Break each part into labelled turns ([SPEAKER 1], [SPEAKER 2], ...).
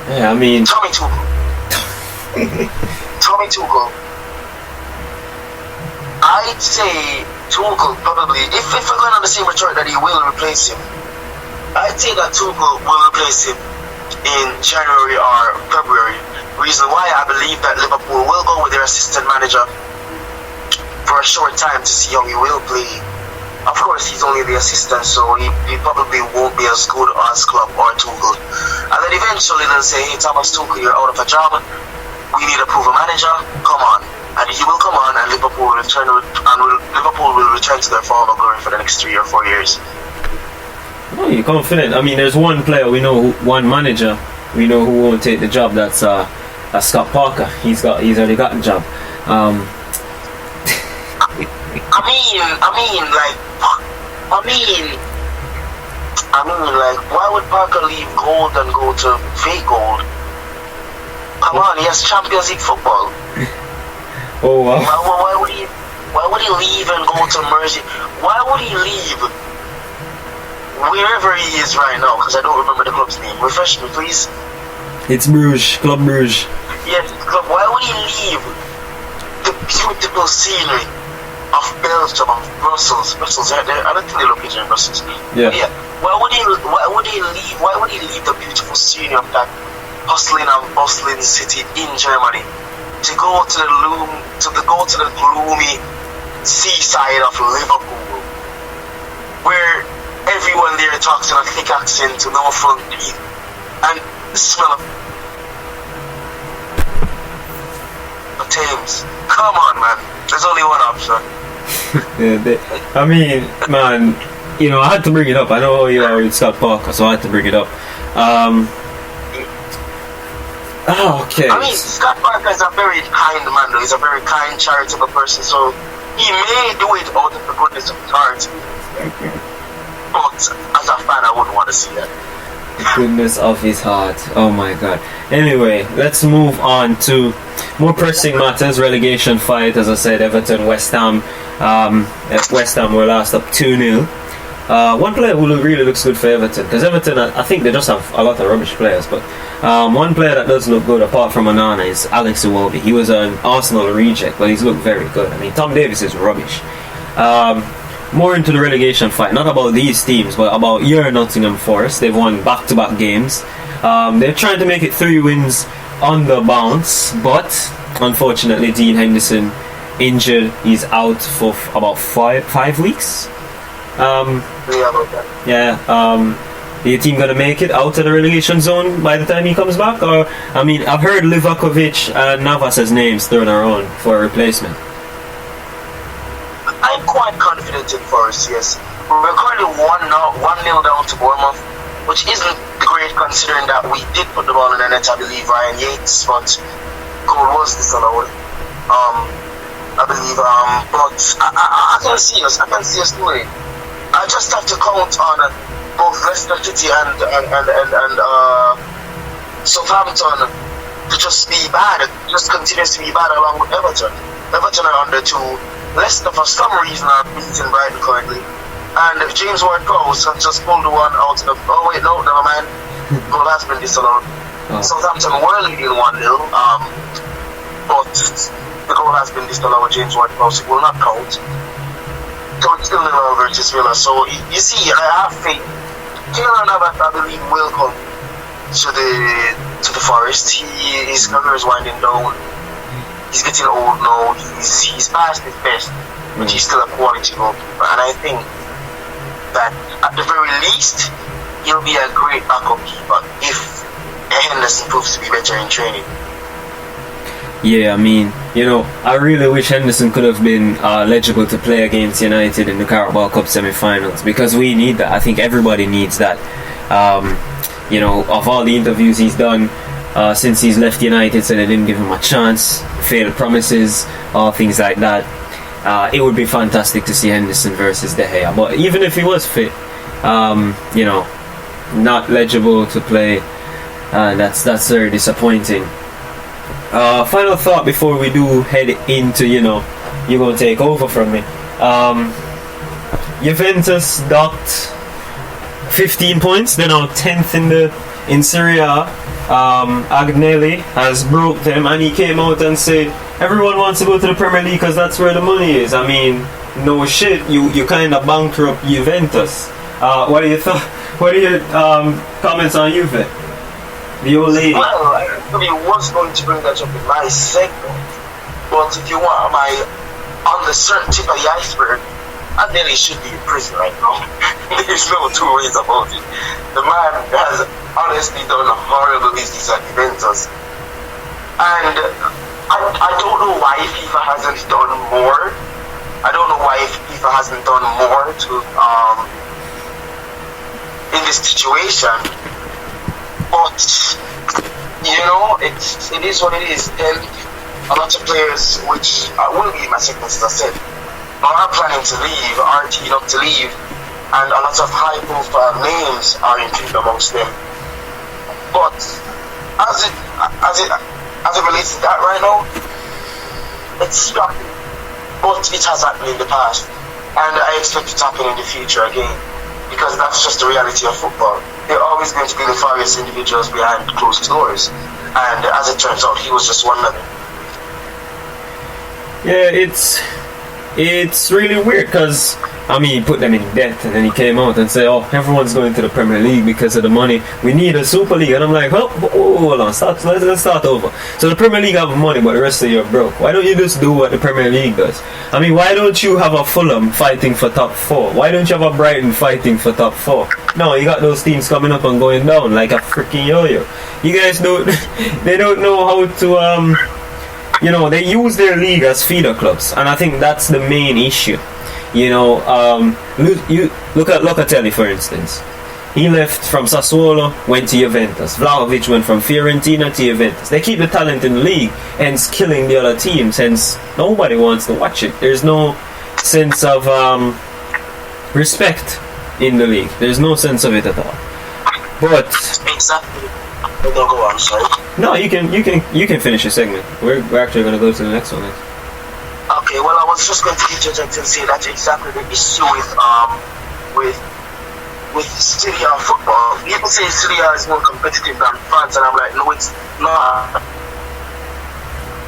[SPEAKER 1] Yeah, I mean,
[SPEAKER 2] Tommy Tuchel. Tommy Tuchel. I'd say Tuchel probably, if we're going on the same return that he will replace him, I'd say that Tuchel will replace him in January or February. Reason why I believe that Liverpool will go with their assistant manager for a short time to see how he will play. Of course, he's only the assistant, so he probably won't be as good as Klopp or Tuchel. And then eventually they'll say, hey, Thomas Tuchel, you're out of a job. We need a proven manager. Come on. And he will come on, and Liverpool will return to their former glory for the next 3 or 4 years.
[SPEAKER 1] Oh, you're confident. I mean, there's one player we know, one manager we know who won't take the job. That's Scott Parker. He's already got the job.
[SPEAKER 2] I mean, why would Parker leave gold and go to fake gold? Come on, he has Champions League football.
[SPEAKER 1] Oh wow.
[SPEAKER 2] Why would he leave and go to Mersey? Why would he leave wherever he is right now? Because I don't remember the club's name. Refresh me, please.
[SPEAKER 1] It's Bruges, Club Bruges.
[SPEAKER 2] Yes, club. Why would he leave the beautiful scenery of Belgium, of Brussels? Brussels, I don't think they located in Brussels.
[SPEAKER 1] Yeah.
[SPEAKER 2] Why would he leave the beautiful scenery of that hustling and bustling city in Germany to go to the gloomy seaside of Liverpool, where everyone there talks in a thick accent to no front teeth and the smell of Thames? Come on, man. There's only one option.
[SPEAKER 1] I mean, man, you know, I had to bring it up. I know you are with Scott Parker, so I had to bring it up. Okay.
[SPEAKER 2] I mean, Scott Parker is a very kind man, though. He's a very kind, charitable person, so he may do it out of the goodness of his heart. But as a fan, I wouldn't want to see that.
[SPEAKER 1] Goodness of his heart. Oh my god. Anyway, let's move on to more pressing matters. Relegation fight, as I said, Everton, West Ham. West Ham were last up 2-0. One player who really looks good for Everton, because Everton, I think they just have a lot of rubbish players, but one player that does look good apart from Onana is Alex Iwobi. He was an Arsenal reject, but he's looked very good. I mean, Tom Davies is rubbish. More into the relegation fight, not about these teams, but about your Nottingham Forest. They've won back-to-back games. They're trying to make it 3 wins on the bounce, but unfortunately Dean Henderson injured. He's out for about 5 weeks. The team gonna make it out of the relegation zone by the time he comes back? Or, I mean, I've heard Livakovic and Navas' names thrown around for a replacement.
[SPEAKER 2] I'm quite confident in Forest, yes. We're currently 1-0 down to Bournemouth, which isn't great considering that we did put the ball in the net, I believe, Ryan Yates, but goal was disallowed. I believe, but I can see us doing it. I just have to count on both Leicester City and Southampton to just be bad, just continues to be bad along with Everton. Everton are under 2. Leicester, for some reason, are beating Brighton currently. And if James Ward-Prowse has just pulled the one out of the... Oh, wait, no, never mind. Goal has been disallowed. Southampton were leading 1-0, but the goal has been disallowed. James Ward-Prowse will not count. So it's still 0 versus Villa. So, you see, I have faith. Keylor Navas, I believe, will come to the Forest. His career is winding down. He's getting old now. He's past his best, but he's still a quality goalkeeper. And I think that at the very least, he'll be a great backup keeper if Henderson proves to be better in training.
[SPEAKER 1] Yeah, I mean, you know, I really wish Henderson could have been eligible to play against United in the Carabao Cup semi-finals, because we need that. I think everybody needs that. You know, of all the interviews he's done since he's left United, so they didn't give him a chance, failed promises, all things like that. It would be fantastic to see Henderson versus De Gea. But even if he was fit, you know, not eligible to play, that's very disappointing. Final thought before we do head into, you know, you're going to take over from me. Juventus docked 15 points. They're now 10th in in Syria, Agnelli has broke them, and he came out and said everyone wants to go to the Premier League because that's where the money is. I mean, no shit, you kind of bankrupt Juventus. What are your comments on Juve? The old lady.
[SPEAKER 2] Well, I actually was going to bring that up in my segment, but if you want my on the certain tip of the iceberg, Agnelli should be in prison right now. There's no two ways about it. The man has honestly done horrible business at Juventus, and I don't know why FIFA hasn't done more. I don't know why FIFA hasn't done more to in this situation. But you know, it is what it is. And a lot of players, which will be my segment, as I said, are planning to leave, are teed up to leave, and a lot of high-profile names are included amongst them. But as it relates to that right now, it's shocking. But it has happened in the past, and I expect it to happen in the future again, because that's just the reality of football. There are always going to be nefarious individuals behind closed doors, and as it turns out, he was just one of them.
[SPEAKER 1] Yeah, it's really weird because I mean, he put them in debt, and then he came out and said, "Oh, everyone's going to the Premier League because of the money. We need a Super League." And I'm like, "Oh, hold on, let's start over." So the Premier League have money, but the rest of you are broke. Why don't you just do what the Premier League does? I mean, why don't you have a Fulham fighting for top 4? Why don't you have a Brighton fighting for top 4? No, you got those teams coming up and going down like a freaking yo-yo. You guys don't, they don't know how to, you know, they use their league as feeder clubs, and I think that's the main issue. You know, look at Locatelli, for instance. He left from Sassuolo, went to Juventus. Vlahovic went from Fiorentina to Juventus. They keep the talent in the league, hence killing the other teams, hence nobody wants to watch it. There's no sense of respect in the league. There's no sense of it at all. But
[SPEAKER 2] exactly. Don't go on, sorry.
[SPEAKER 1] No, you can finish your segment. We're actually going to go to the next one.
[SPEAKER 2] Okay, well, I was just going to interject and say that's exactly the issue with Serie A football. People say Serie A is more competitive than France, and I'm like, no, it's not.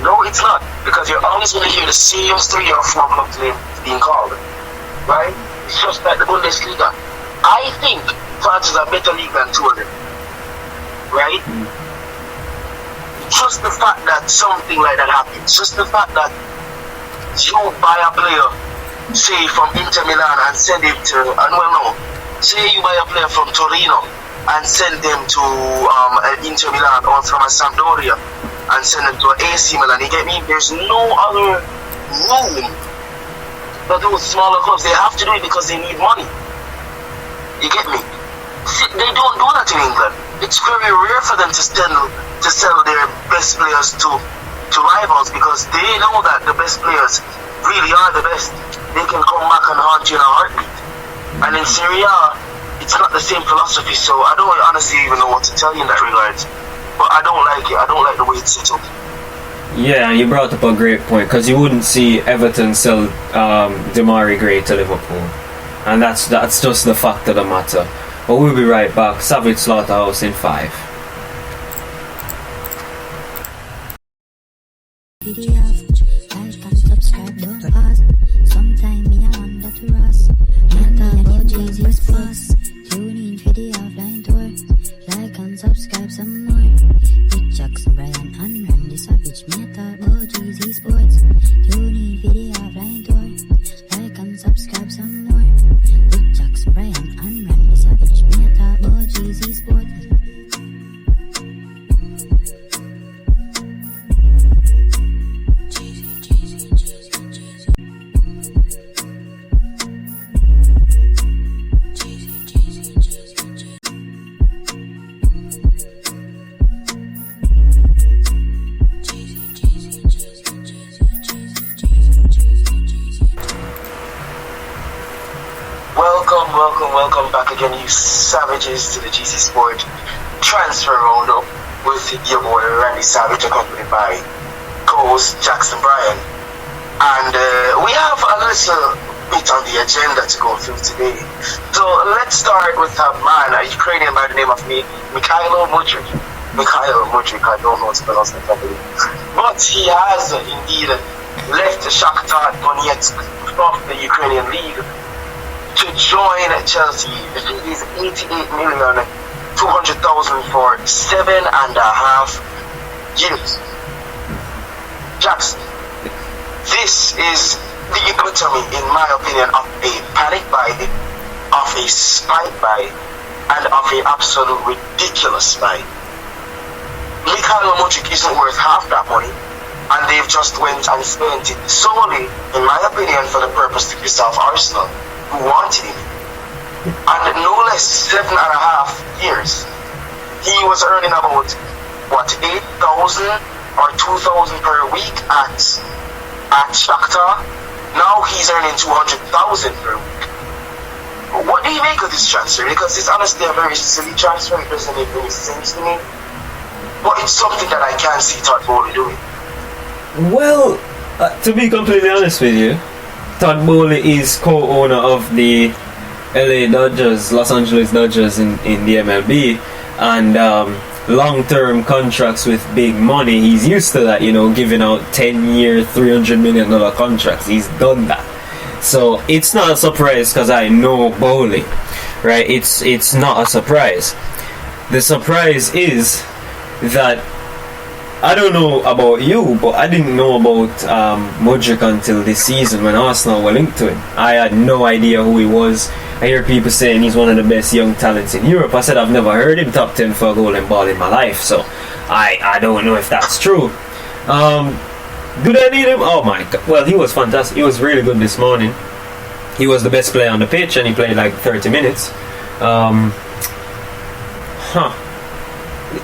[SPEAKER 2] No, it's not, because you're always going to hear the same 3 or 4 clubs name being called, right? It's just like the Bundesliga. I think France is a better league than 2 of them, right? Just the fact that something like that happens, just the fact that you buy a player, say from Inter Milan, and send him to, say you buy a player from Torino and send them to Inter Milan, or from a Sampdoria and send them to AC Milan. You get me? There's no other room for those smaller clubs. They have to do it because they need money. You get me? See, they don't do that in England. It's very rare for them to sell their best players to rivals, because they know that the best players really are the best. They can come back and haunt you in a heartbeat. And in Serie A, it's not the same philosophy, so I don't honestly even know what to tell you in that regard. But I don't like it. I don't like the way it's set up.
[SPEAKER 1] Yeah, and you brought up a great point, because you wouldn't see Everton sell Demarai Gray to Liverpool, and that's just the fact of the matter. But we'll be right back. Savage Slaughterhouse in 5.
[SPEAKER 2] Welcome back again, you savages, to the GC Sport Transfer Roundup with your boy Randy Savage, accompanied by co-host Jackson Bryan. And we have a little bit on the agenda to go through today. So let's start with a man, a Ukrainian by the name of Mikhailo Mudryk. Mikhailo Mudryk, I don't know how to pronounce that properly. But he has indeed left Shakhtar Donetsk from the Ukrainian league to join Chelsea. The fee is 88,200,000 for 7.5 years. Jackson, this is the epitome, in my opinion, of a panic buy, of a spike buy, and of a absolute ridiculous buy. Mikhailo Mudryk isn't worth half that money, and they've just went and spent it solely, in my opinion, for the purpose to piss off Arsenal, who wanted him. And no less 7.5 years. He was earning about, 8,000 or 2,000 per week at Shakhtar. Now he's earning 200,000 per week. What do you make of this transfer? Because it's honestly a very silly transfer. It doesn't make any sense to me. But it's something that I can't see Todd Bowley doing.
[SPEAKER 1] Well, to be completely honest with you, Todd Bowley is co-owner of the LA Dodgers, Los Angeles Dodgers in the MLB, and long-term contracts with big money. He's used to that, giving out 10-year, $300 million contracts. He's done that. So it's not a surprise because I know Bowley, right? It's not a surprise. The surprise is that I don't know about you, but I didn't know about Mudryk until this season when Arsenal were linked to him. I had no idea who he was. I hear people saying he's one of the best young talents in Europe. I said I've never heard him top 10 for a golden ball in my life, so I don't know if that's true. Do they need him? Oh my god. Well, he was fantastic. He was really good this morning. He was the best player on the pitch, and he played like 30 minutes.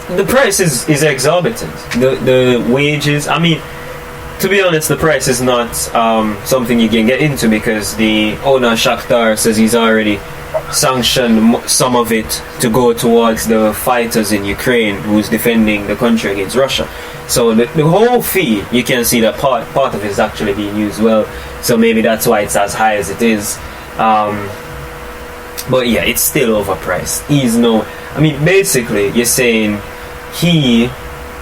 [SPEAKER 1] The price is exorbitant. The wages, I mean, to be honest, the price is not something you can get into because the owner Shakhtar says he's already sanctioned some of it to go towards the fighters in Ukraine who's defending the country against Russia. So the whole fee, you can see that part of it is actually being used well. So maybe that's why it's as high as it is. But yeah, it's still overpriced. Basically, you're saying he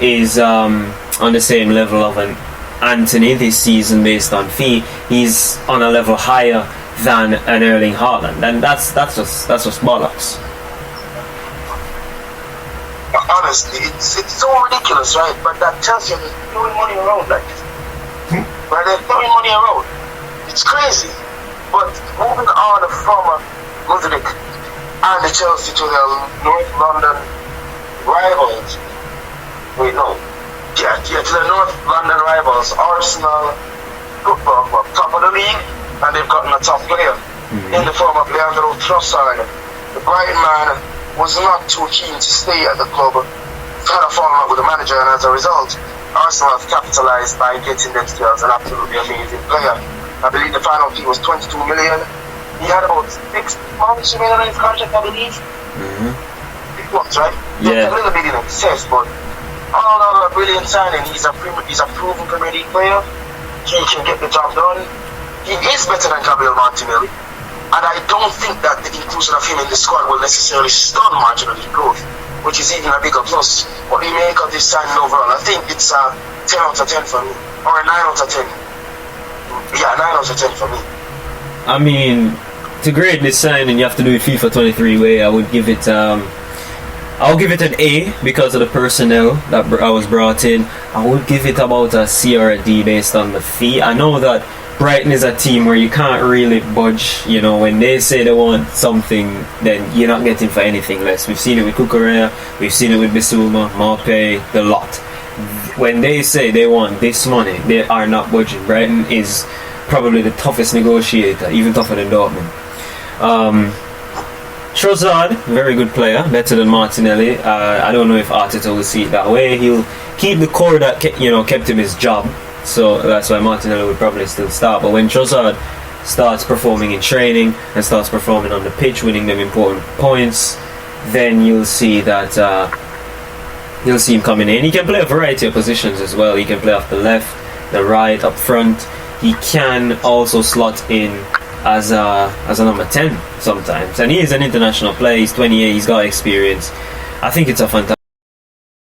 [SPEAKER 1] is on the same level of an Anthony this season based on fee. He's on a level higher than an Erling Haaland, and that's just bollocks.
[SPEAKER 2] Honestly, it's so ridiculous, right? But that tells you they're throwing money around like this. Right? They're throwing money around. It's crazy. But moving on from Mudryk and the Chelsea to the North London rivals. To the North London rivals, Arsenal, football, top of the league, and they've gotten a top player in the form of Leandro Trossard. The Brighton man was not too keen to stay at the club, had a falling out with the manager, and as a result, Arsenal have capitalised by getting themselves an absolutely amazing player. I believe the final fee was 22 million. He had about 6 months remaining on his contract, I believe. 6 months, right?
[SPEAKER 1] Yeah.
[SPEAKER 2] A little bit in excess, but all in all, a brilliant signing. He's a proven Premier League player. He can get the job done. He is better than Gabriel Martinelli. And I don't think that the inclusion of him in the squad will necessarily stun marginally growth, which is even a bigger plus. What do you make of this signing overall? I think it's a 10 out of 10 for me. Or a 9 out of 10. Yeah, 9 out of 10 for me.
[SPEAKER 1] I mean, to grade this signing, you have to do it FIFA 23 way. I'll give it an A because of the personnel that I was brought in. I would give it about a C or a D based on the fee. I know that Brighton is a team where you can't really budge. When they say they want something, then you're not getting for anything less. We've seen it with Cucurella, we've seen it with Bissouma, Maupay, the lot. When they say they want this money, they are not budging. Brighton is probably the toughest negotiator, even tougher than Dortmund. Trossard, very good player, better than Martinelli. I don't know if Arteta will see it that way. He'll keep the core that kept him his job, so that's why Martinelli would probably still start. But when Trossard starts performing in training and starts performing on the pitch, winning them important points, then you'll see that you'll see him coming in. He can play a variety of positions as well. He can play off the left, the right, up front. He can also slot in as a number 10 sometimes, and he is an international player. He's 28. He's got experience. I think it's a fantastic